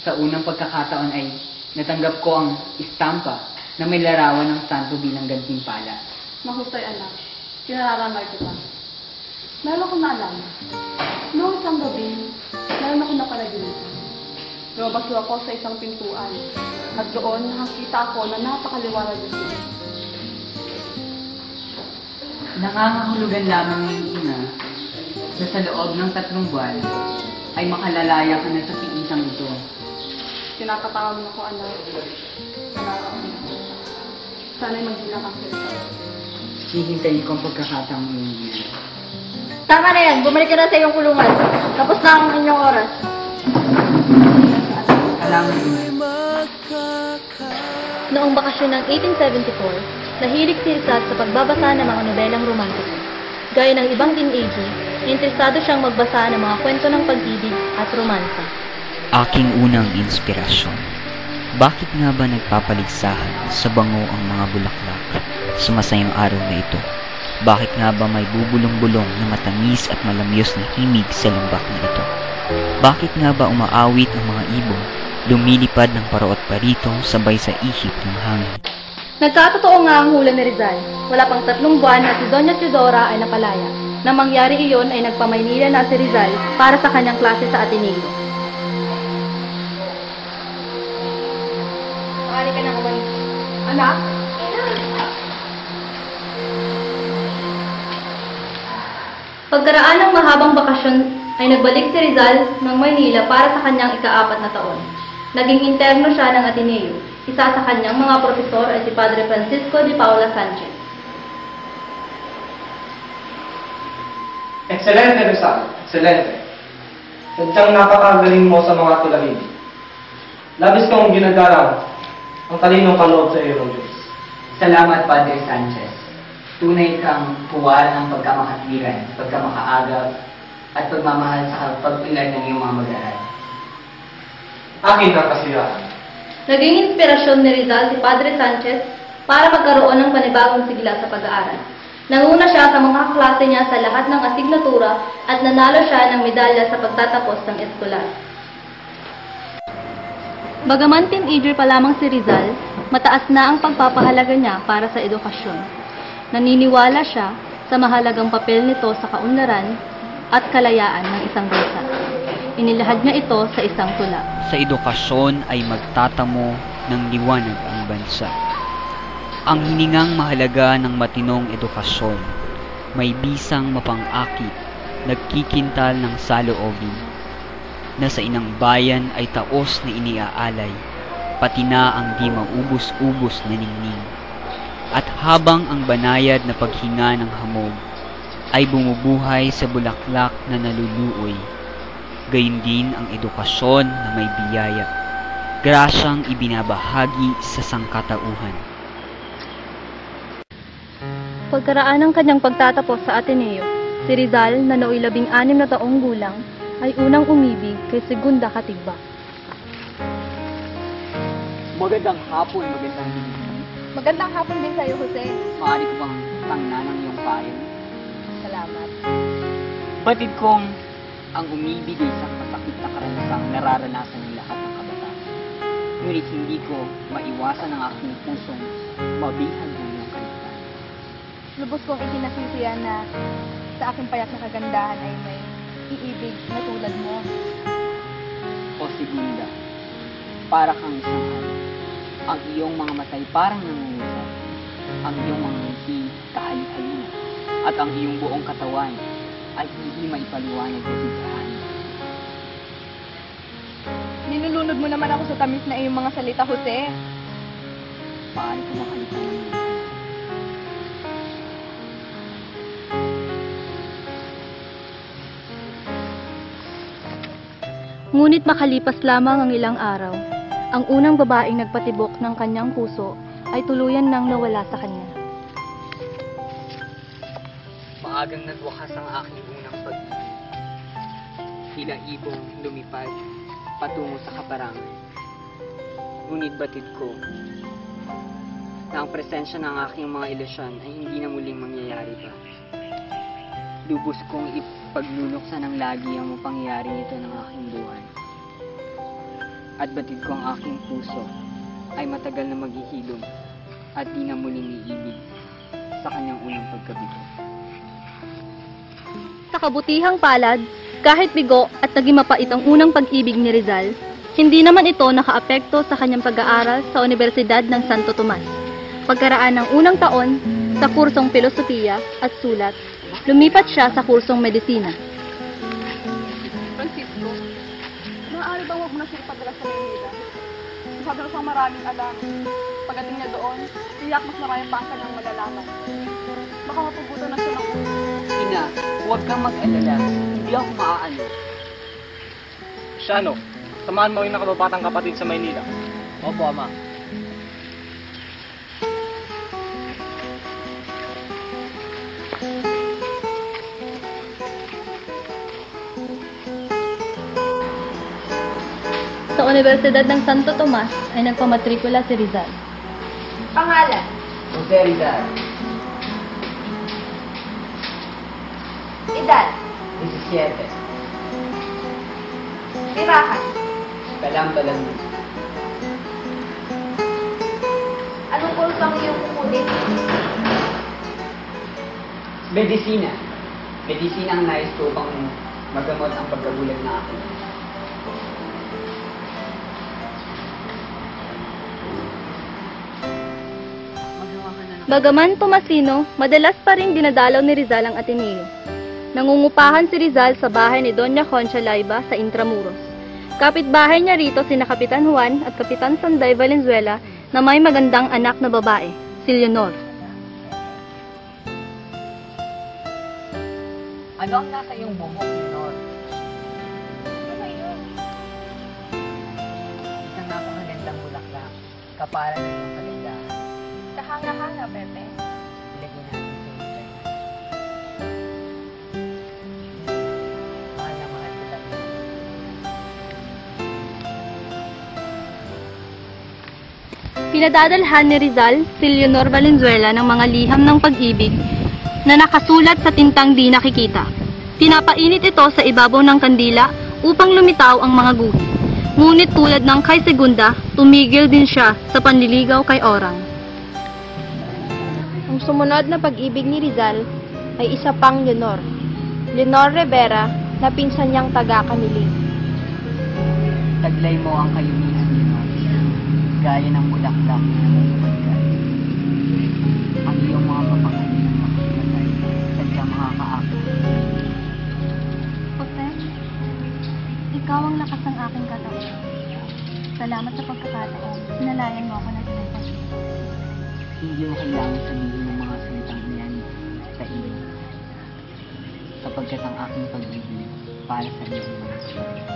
Sa unang pagkakataon ay natanggap ko ang istampa na may larawan ng santo bilang gantimpala. Mahusay anak, kinararamay kita. Meron akong naalala. Noong isang gabi, meron akong napanaginip. Lumabas ako sa isang pintuan at doon nakakita ako na napakaliwanag ng sila. Nangangahulugan lamang ng ina na sa loob ng 3 buwan ay makalalaya ka na sa tiisang ito. Tinatapawag mo ko, anak. Sana'y magbilang ang sila. Hihintayin ko ang pagkakataong iyon. Tama na yan. Bumalik ka na sa iyong kulungan. Tapos na ang inyong oras. Salamat ina. Noong bakasyon ng 1874, nahilig si Rizal sa pagbabasa ng mga nobelang romantiko. Gaya ng ibang teenager, interesado siyang magbasa ng mga kwento ng pag-ibig at romansa. Aking unang inspirasyon. Bakit nga ba nagpapaligsahan sa bango ang mga bulaklak sa masayang araw na ito? Bakit nga ba may bubulong-bulong na matamis at malamyos na himig sa lumbak na ito? Bakit nga ba umaawit ang mga ibon, lumilipad ng paraot parito sabay sa ihip ng hangin? Nagkatotoo nga ang hula ni Rizal. Wala pang 3 buwan na si Doña Teodora ay napalaya. Nang mangyari iyon ay nagpamaynila na si Rizal para sa kanyang klase sa Ateneo. Maaari ka nang umalis. Anak? Pagkaraan ng mahabang bakasyon ay nagbalik si Rizal ng Maynila para sa kanyang ika-4 na taon. Naging interno siya ng Ateneo. Isa sa kanyang mga profesor ay si Padre Francisco de Paula Sanchez. Excelente, Rizal. Excelente. Sadyang napakagaling mo sa mga tulahin. Labis kong ginagalang ang talinong kaloob sa iyo ng Diyos. Salamat, Padre Sanchez. Tunay kang puwal ng pagkamakatwiran, pagkamakaagap, at pagmamahal sa pagpilar ng iyong mga mag-aaral. Akin ang kasiyahan. Naging inspirasyon ni Rizal si Padre Sanchez para magkaroon ng panibagong sigla sa pag-aaral. Nanguna siya sa mga klase niya sa lahat ng asignatura at nanalo siya ng medalya sa pagtatapos ng eskolar. Bagaman teenager pa lamang si Rizal, mataas na ang pagpapahalaga niya para sa edukasyon. Naniniwala siya sa mahalagang papel nito sa kaunlaran at kalayaan ng isang bansa. Inilahad niya ito sa isang tula. Sa edukasyon ay magtatamo ng liwanag ang bansa. Ang hiningang mahalaga ng matinong edukasyon, may bisang mapang-akit, nagkikintal ng saloobin, na sa inang bayan ay taos na iniaalay, pati na ang di maubos-ubos na ningning. At habang ang banayad na paghinga ng hamog ay bumubuhay sa bulaklak na naluluoy, gayon din ang edukasyon na may biyaya, grasyang ibinabahagi sa sangkatauhan. Pagkaraan ng kanyang pagtatapos sa Ateneo, si Rizal na nooy 16 na taong gulang ay unang umibig kay Segunda Katigbak. Magandang hapon, magandang gabi. Magandang hapon din sa'yo, Jose. Maaari ko bang tangnan ng iyong payo? Salamat. Batid kong ang umibig ay isang masakit na karanasang nararanasan ng lahat ng kabataan. Ngunit hindi ko maiwasan ang aking pusong mabihan ng iyong kaligtaan. Lubos kong ikinasisiyan na sa aking payak na kagandahan ay may iibig na tulad mo. O Segunda, para kang isang hari. Ang iyong mga matay parang nangungusap. Ang iyong mga ngiti kahali-halina. At ang iyong buong katawan ay hindi maipaliwanag na biglaan. Ninulunod mo naman ako sa tamis na iyong mga salita, Jose. Paano ko makalitan ng iyong Ngunit makalipas lamang ang ilang araw, ang unang babaeng nagpatibok ng kanyang puso ay tuluyan nang nawala sa kanya. Maagang nagwakas ang aking unang pag-ibig. Tila ibong lumipad patungo sa kaparangan. Ngunit batid ko na ang presensya ng aking mga ilusyon ay hindi na muling mangyayari pa. Lubos kong ipagluluksan ng lagi ang pangyayari nito ng aking buhay. at batid ko ang aking puso ay matagal na maghihilom at di na muling iibig sa kanyang unang pagkabito. Sa kabutihang palad, kahit bigo at naging mapait ang unang pag-ibig ni Rizal, hindi naman ito nakaapekto sa kanyang pag-aaral sa Universidad ng Santo Tomas. Pagkaraan ng unang taon sa kursong Filosofiya at Sulat, lumipat siya sa kursong Medisina. Francisco, maaari bang huwag mo na siya ipadala sa Maynila? Masyado siyang maraming alam. Pagdating niya doon, tiyak mas marami pa ang kanyang malalaman. Baka mapugutan na siya ng ulo. Ina, huwag kang mag-alala. Hindi ako maaano. Shano, samahan mo yung nakababatang kapatid sa Maynila. Opo, Ama. Sa Universidad ng Santo Tomas ay nagpamatrikula si Rizal. Pangalan? Jose Rizal, Edad? 17. Tirahan? Kalam-balam. Anong kurso ang iyong kukunin? Medisina. Medisina ang nais ko upang magamot ang pagkabulag na akin. Bagaman Tomasino, madalas pa rin dinadalaw ni Rizal ang Ateneo. Nangungupahan si Rizal sa bahay ni Doña Concha Laiba sa Intramuros. Kapitbahay niya rito sina Kapitan Juan at Kapitan Sanday Valenzuela na may magandang anak na babae, si Leonor. Ano ang nasa iyong bumok, Leonor? Ano yun? Isang napakagandang bulaklak, kaparan ng iyong kagandahan. Kahanga-hanga, Pepe. Ilagay natin sa iyong mahal na mahal kita. Pinadadalhan ni Rizal si Leonor Valenzuela ng mga liham ng pag-ibig na nakasulat sa tintang di nakikita. Pinapainit ito sa ibabaw ng kandila upang lumitaw ang mga guhit. Ngunit tulad ng kay Segunda, tumigil din siya sa panliligaw kay Orang. Ang sumunod na pag-ibig ni Rizal ay isa pang Leonor. Leonor Rivera na pinsan niyang taga-Kamiling. Taglay mo ang kayumihan, Leonor. Gaya ng bulaklak na namumubad ka. Ang iyong mga mapangalinang makikatay, sadyang makakaakit. Jose, ikaw ang lakas ng aking katawan. Salamat sa pagkakataon. Sinalayan mo ako ng iyong pag-ibig. Hindi mo kailangan sabihin ng mga salitang iyan sa iyo. Sapagkat ang aking pag-ibig para sa iyo ay mga kapatid.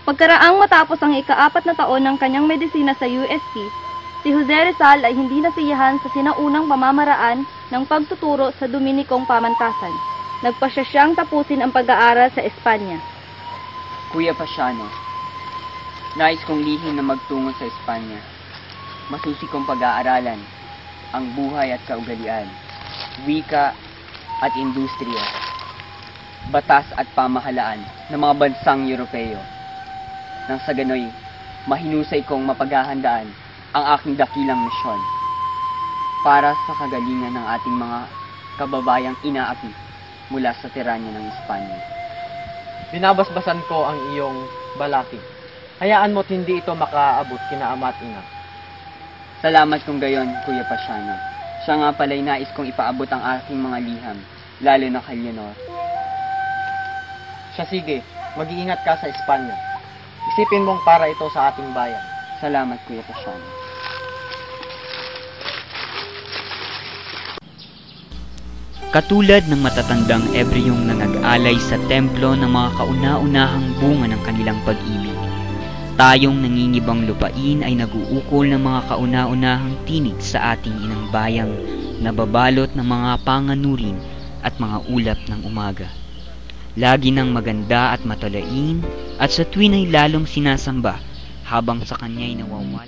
Pagkaraang matapos ang ika-4 na taon ng kanyang medisina sa UST, si Jose Rizal ay hindi nasiyahan sa sinaunang pamamaraan ng pagtuturo sa Dominikong pamantasan. Nagpasya siyang tapusin ang pag-aaral sa Espanya. Kuya Pasiano, nais kong lihim na magtungo sa Espanya. Masusi kong pag-aaralan ang buhay at kaugalian, wika at industriya, batas at pamahalaan ng mga bansang Europeo. Nang sa ganoy, mahinusay kong mapaghahandaan ang aking dakilang misyon para sa kagalingan ng ating mga kababayang inaapi mula sa tiranya ng Espanya. Binabasbasan ko ang iyong balakid. Hayaan mo't hindi ito makaabot kina ama at ina. Salamat kung gayon, Kuya Pasiano. Siya nga pala'y nais kong ipaabot ang aking mga liham, lalo na kay Leonor. Siya sige, mag-iingat ka sa Espanya. Isipin mong para ito sa ating bayan. Salamat, Kuya Pasiano. Katulad ng matatandang Ebreyong nanag-alay sa templo ng mga kauna-unahang bunga ng kanilang pag-ibig, tayong nangingibang lupain ay naguukol ng mga kauna-unahang tinig sa ating inang bayang nababalot ng mga panganurin at mga ulap ng umaga. Lagi nang maganda at matalain at sa tuwin ay lalong sinasamba habang sa kanya'y nawawala.